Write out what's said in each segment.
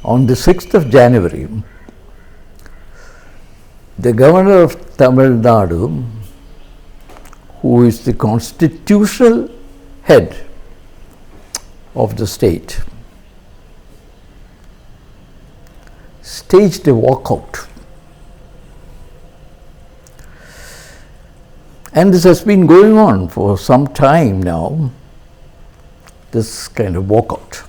On the 6th of January, the governor of Tamil Nadu, who is the constitutional head of the state, staged a walkout. And this has been going on for some time now, this kind of walkout.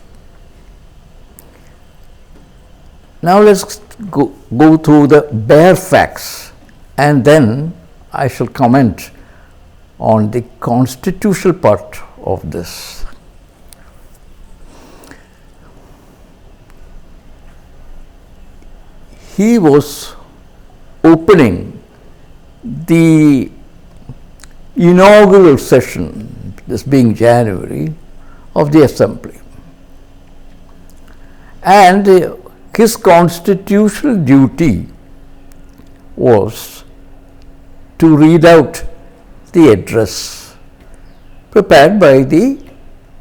Now let's go through the bare facts, and then I shall comment on the constitutional part of this. He was opening the inaugural session, this being January, of the Assembly. And his constitutional duty was to read out the address prepared by the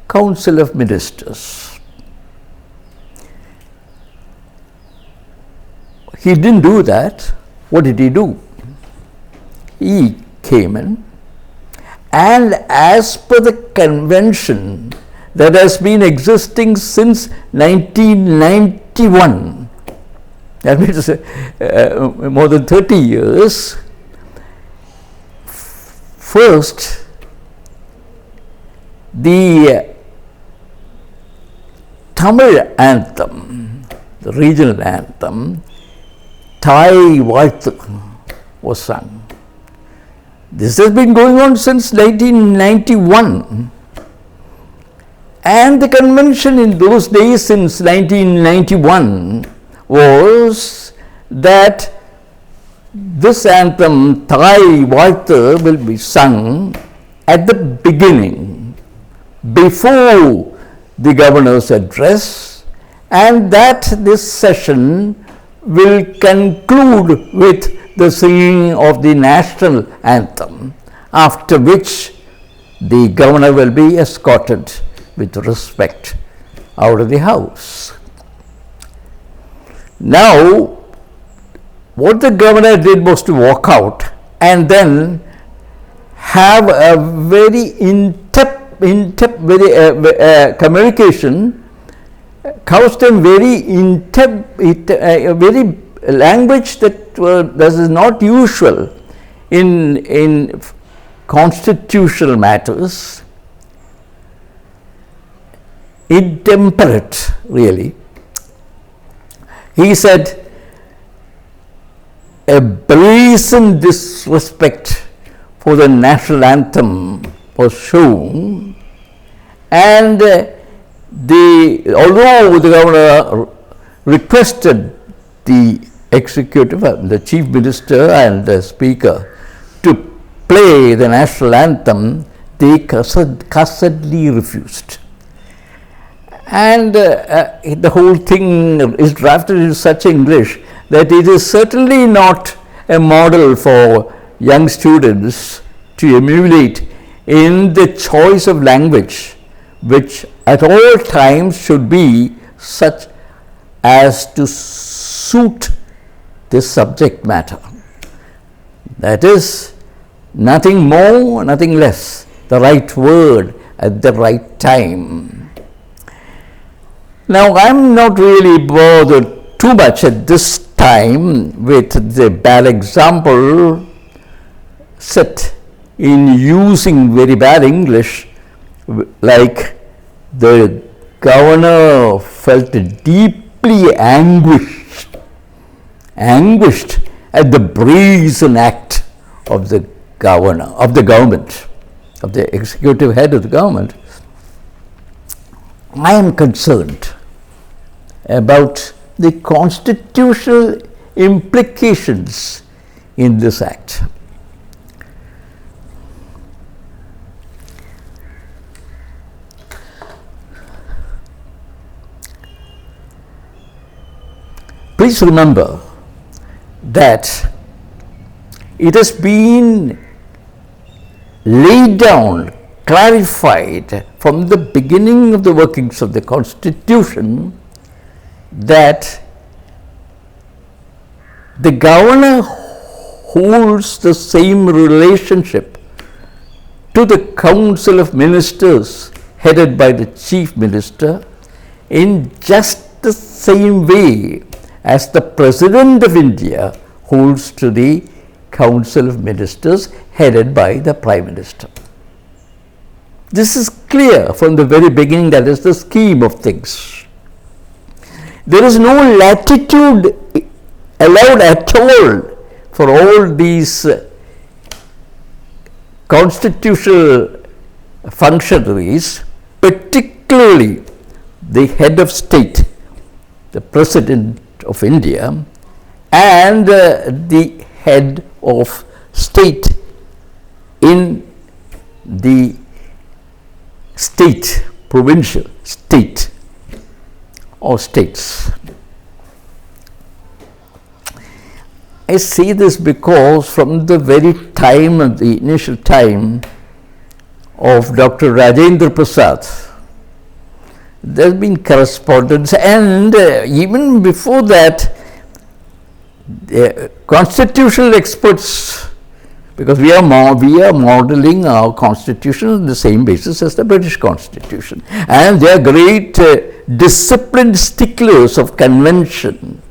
Council of Ministers. He didn't do that. What did he do? He came in, and as per the convention that has been existing since 1991, that means more than 30 years, first the Tamil anthem, the regional anthem, Thai Vaithu, was sung. This has been going on since 1991, and the convention in those days, since 1991, was that this anthem, Thai Vaithu, will be sung at the beginning, before the governor's address, and that this session will conclude with the singing of the national anthem, after which the governor will be escorted with respect out of the house. Now, what the governor did was to walk out and then have a very in-depth communication, couched in very in-depth, very language that is not usual in constitutional matters, intemperate really. He said, a brazen disrespect for the national anthem was shown, and although the governor requested the executive, the chief minister and the speaker to play the national anthem, they cussedly refused. And the whole thing is drafted in such English that it is certainly not a model for young students to emulate in the choice of language, which at all times should be such as to suit the subject matter. That is, nothing more, nothing less, the right word at the right time. Now, I am not really bothered too much at this time with the bad example set in using very bad English, like the governor felt deeply anguished at the brazen act of the governor, of the government, of the executive head of the government. I am concerned about the constitutional implications in this act. Please remember that it has been laid down, clarified from the beginning of the workings of the Constitution that the governor holds the same relationship to the Council of Ministers headed by the Chief Minister in just the same way as the President of India holds to the Council of Ministers headed by the Prime Minister. This is clear from the very beginning. That is the scheme of things. There is no latitude allowed at all for all these constitutional functionaries, particularly the head of state, the President of India, and the head of state in the state, provincial state or states. I say this because from the very time of the initial time of Dr. Rajendra Prasad, there has been correspondence, and even before that, constitutional experts, because we are modeling our constitution on the same basis as the British Constitution, and they are great disciplined sticklers of convention.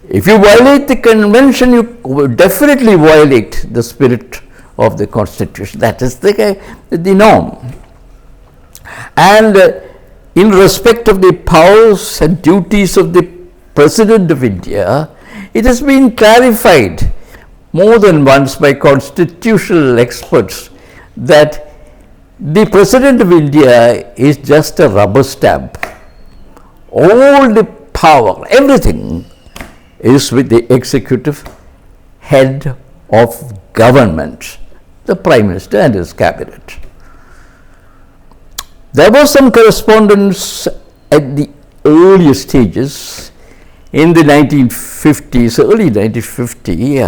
If you violate the convention, you definitely violate the spirit of the Constitution. That is the norm. And in respect of the powers and duties of the President of India, it has been clarified more than once by constitutional experts that the President of India is just a rubber stamp. All the power, everything is with the executive head of government, the Prime Minister and his cabinet. There was some correspondence at the earlier stages in the 1950s, early 1950,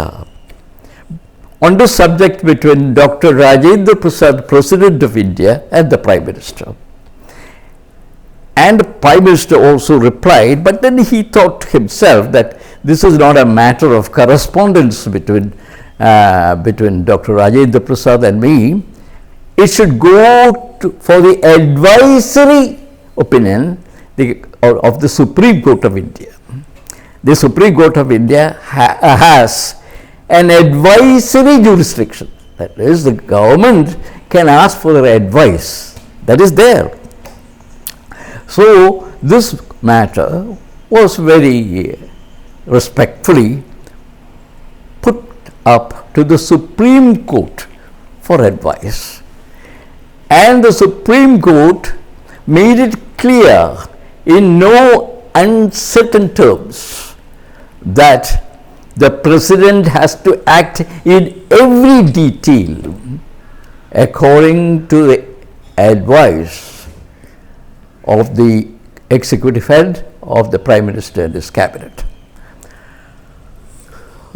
on the subject between Dr. Rajendra Prasad, President of India, and the Prime Minister. And the Prime Minister also replied, but then he thought himself that this is not a matter of correspondence between Dr. Rajendra Prasad and me. It should go for the advisory opinion of the Supreme Court of India. The Supreme Court of India has an advisory jurisdiction. That is, the government can ask for their advice. That is there. So this matter was very respectfully put up to the Supreme Court for advice. And the Supreme Court made it clear in no uncertain terms that the President has to act in every detail according to the advice of the executive head of the Prime Minister and his cabinet.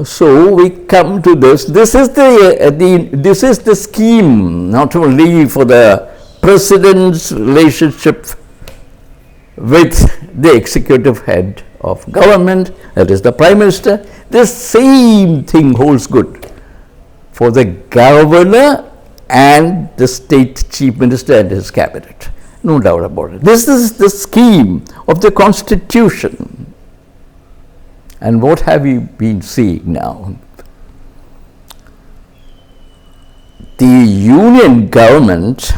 So we come to this. This is the scheme, not only for the President's relationship with the executive head of government, that is the Prime Minister. The same thing holds good for the governor and the state chief minister and his cabinet. No doubt about it. This is the scheme of the Constitution. And what have we been seeing now? The union government,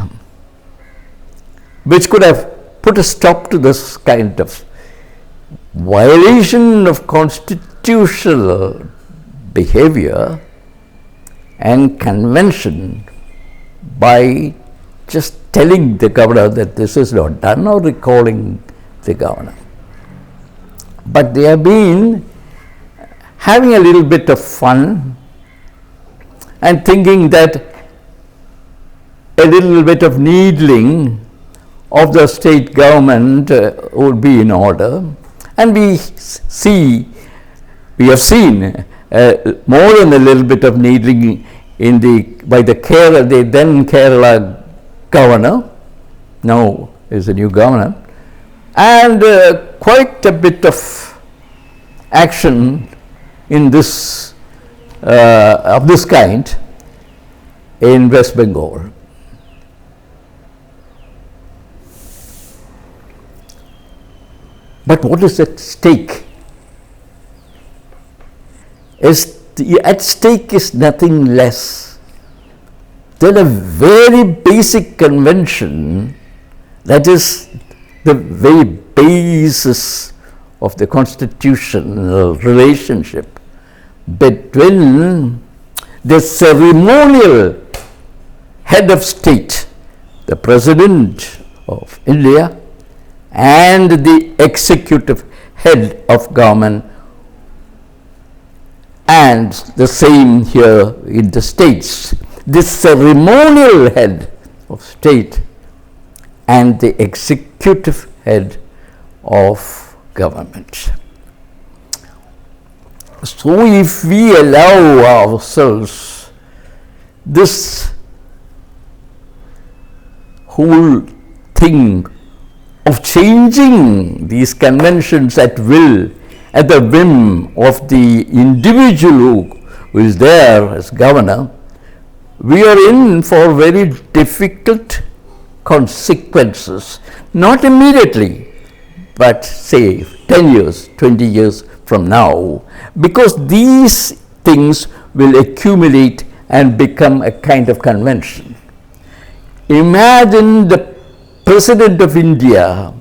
which could have put a stop to this kind of violation of constitutional behavior and convention by just telling the governor that this is not done or recalling the governor. But they have been having a little bit of fun and thinking that a little bit of needling of the state government would be in order. And we have seen more than a little bit of needling by the then Kerala governor, now is a new governor, and quite a bit of action in this of this kind in West Bengal. But what is at stake? At stake is nothing less than a very basic convention that is the very basis of the constitutional relationship between the ceremonial head of state, the President of India, and the executive head of government, and the same here in the states. The ceremonial head of state and the executive head of government. So if we allow ourselves this whole thing of changing these conventions at will, at the whim of the individual who is there as governor, we are in for very difficult consequences, not immediately, but say 10 years, 20 years from now, because these things will accumulate and become a kind of convention. Imagine the President of India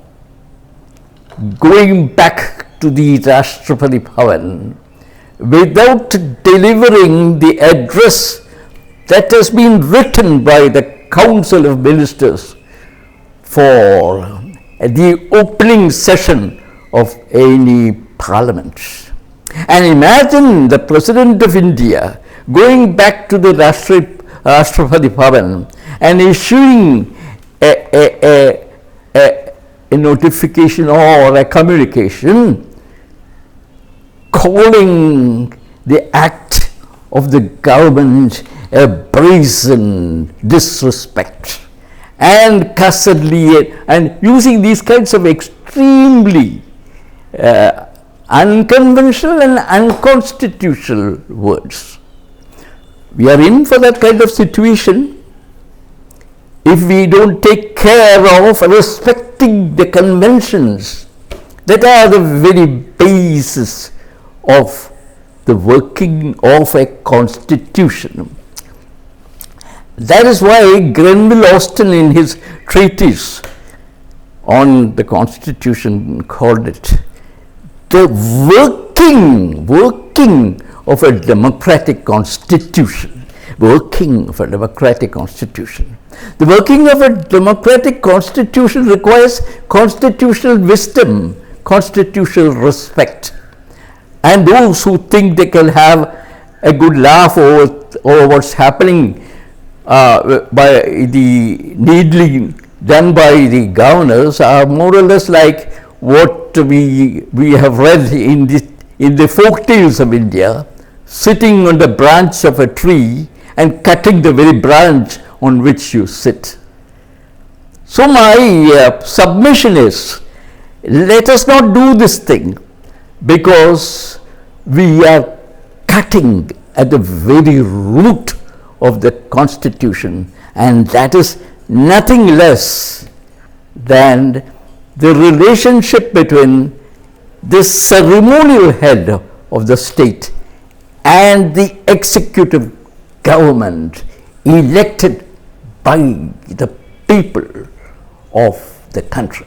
going back to the Rashtrapati Bhavan without delivering the address that has been written by the Council of Ministers for the opening session of any parliament. And imagine the President of India going back to the Rashtrapati Bhavan and issuing a notification or a communication calling the act of the government a brazen disrespect and cussedly, and using these kinds of extremely unconventional and unconstitutional words. We are in for that kind of situation if we don't take care of respecting the conventions that are the very basis of the working of a constitution. That is why Grenville Austin, in his treatise on the Constitution, called it the working of a democratic constitution. Working of a democratic constitution. The working of a democratic constitution requires constitutional wisdom, constitutional respect. And those who think they can have a good laugh over what's happening by the needling done by the governors are more or less like what we have read in the folk tales of India, sitting on the branch of a tree and cutting the very branch on which you sit. So my submission is, let us not do this thing, because we are cutting at the very root of the Constitution, and that is nothing less than the relationship between the ceremonial head of the state and the executive government elected by the people of the country.